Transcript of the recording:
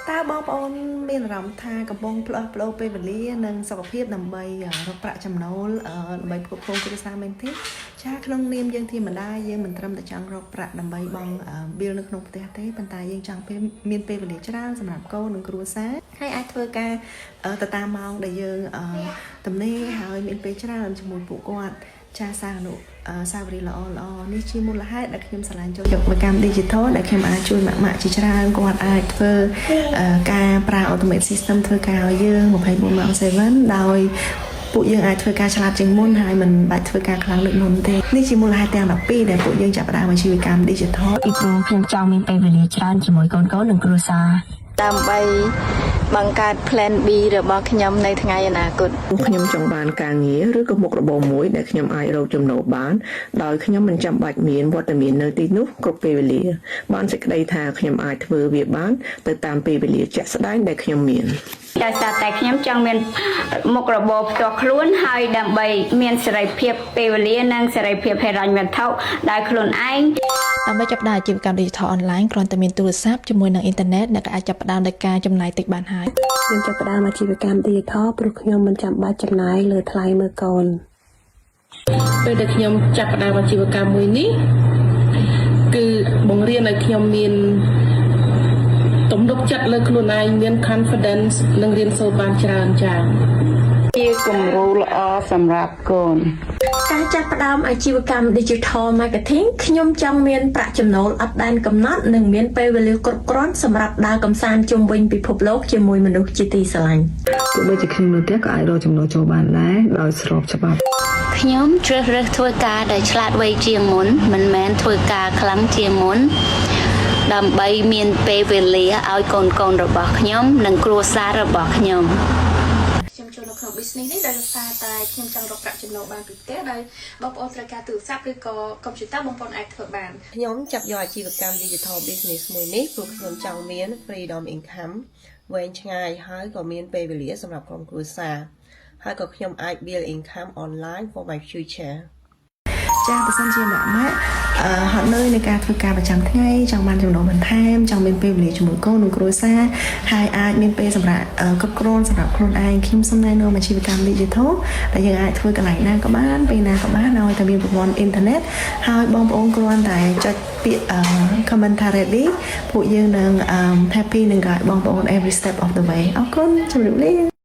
តើបងប្អូនមានអារម្មណ៍ថាកំពុងផ្លោះប្ដូរពេលវេលានិងសុខភាពដើម្បីរកប្រាក់ចំណូលដើម្បីផ្គត់ផ្គង់គ្រួសារមែនទេចាក្នុងនាមយើងធម្មតាយើងមិនត្រឹមតែចង់រកប្រាក់ដើម្បីបង់ bill នៅក្នុងផ្ទះទេប៉ុន្តែយើងចង់មានពេលវេលាច្រើនសម្រាប់កូននិងគ្រួសារហើយអាចធ្វើការទៅតាមម៉ោងដែលយើងទំនេរហើយមានពេលច្រើនជាមួយពួកគាត់ចាសាវរីល្អនេះជាមូលហេតុដែលខ្ញុំឆ្លាញ់ចូលយកមកកម្ម digital ដែលខ្ញុំអាចជួយម៉ាក់ជាច្រើនគាត់អាចធ្វើការប្រើ automate system ធ្វើការឲ្យយើង24/7ដោយពួកយើងអាចធ្វើការឆ្លាតជាងមុនហើយមិនបាច់ធ្វើការខ្លាំងដូចមុនទេនេះជាមូលហេតុទាំង12ដែលពួកយើងចាប់ផ្ដើមអាជីវកម្ម digital ពីព្រោះខ្ញុំចង់មានពេលវេលាច្រើនជាមួយកូនៗនិងគ្រួសារដើម្បីបង្កើត plan B របស់ខ្ញុំនៅថ្ងៃអនាគតខ្ញុំចង់បានការងារឬក៏មុខរបរមួយដែលខ្ញុំអាចរកចំណូលបានដោយខ្ញុំមិនចាំបាច់មានវត្តមាននៅទីនោះគ្រប់ពេលវេលាបានសេចក្តីថាខ្ញុំអាចធ្វើវាបានទៅតាមពេលវេលាជាក់ស្ដែងដែលខ្ញុំមានដោយសារតែខ្ញុំចង់មានមុខរបរផ្ទាល់ខ្លួនហើយដើម្បីមានសេរីភាពពេលវេលានិងសេរីភាពហិរញ្ញវត្ថុដោយខ្លួនឯងដើម្បីចាប់ផ្ដើមអាជីវកម្ម digital online គ្រាន់តែមានទូរស័ព្ទជាមួយនឹងអ៊ីនធឺណិតអ្នកអាចចាប់ផ្ដើមដោយការចំណាយតិចបានហើយខ្ញុំចាប់ផ្ដើមអាជីវកម្ម digital ព្រោះខ្ញុំមិនចាំបាច់ចំណាយលើថ្លៃមើលកូនពេលដែលខ្ញុំចាប់ផ្ដើមអាជីវកម្មមួយនេះគឺបង្រៀនឲ្យខ្ញុំមានទំនុកចិត្តលើខ្លួនឯងមាន confidence និងរៀនសូត្របានច្រើនចា៎ជាគំរូល្អសម្រាប់កូនការចាប់ផ្ដើមអាជីវកម្ម digital marketing ខ្ញុំចង់មានប្រាក់ចំណូលអត់ដែនកំណត់និងមានពេលវេលាគ្រប់គ្រាន់សម្រាប់ដើរកម្សាន្តជុំវិញពិភពលោកជាមួយមនុស្សជាទីស្រឡាញ់ទោះបីជាខ្ញុំនៅផ្ទះក៏អាចរកចំណូលចូលបានដែរដោយស្របច្បាប់ខ្ញុំជ្រើសរើសធ្វើការដែលឆ្លាតវៃជាងមុនមិនមែនធ្វើការខ្លាំងជាងមុនដើម្បីមានពេលវេលាឲ្យកូនរបស់ខ្ញុំនិងគ្រួសាររបស់ខ្ញុំចូលនៅក្នុង business នេះដោយសារតែខ្ញុំចង់រកប្រាក់ចំណូលបានពីផ្ទះដោយបងប្អូនត្រូវការទូរស័ព្ទឬក៏កុំព្យូទ័របងប្អូនអាចធ្វើបានខ្ញុំចាប់យកអាជីវកម្ម digital business មួយនេះព្រោះខ្ញុំចង់មាន freedom income វែងឆ្ងាយហើយក៏មានពេលវេលាសម្រាប់ក្រុមគ្រួសារហើយក៏ខ្ញុំអាច build income online for my future ចាបើសិនជាម៉ាក់ហត់នឿយในការធ្វើការប្រចាំថ្ងៃចង់បានចំណូលបន្ថែមចង់មានពេលវេលាជាមួយកូននិងគ្រួសារហើយអាចមានពេលសម្រាប់គ្រប់គ្រាន់សម្រាប់ខ្លួនឯងខ្ញុំសូមណែនាំអាជីវកម្ម digital ដែលយើងអាចធ្វើកន្លែងណាក៏បានពេលណាក៏បានឲ្យតែមានប្រព័ន្ធអ៊ីនធឺណិតហើយបងប្អូនគ្រាន់តែចុចពាក្យ comment ready ពួកយើងនឹង happy នឹង guide បងប្អូន every step of the way អរគុណជម្រាបលា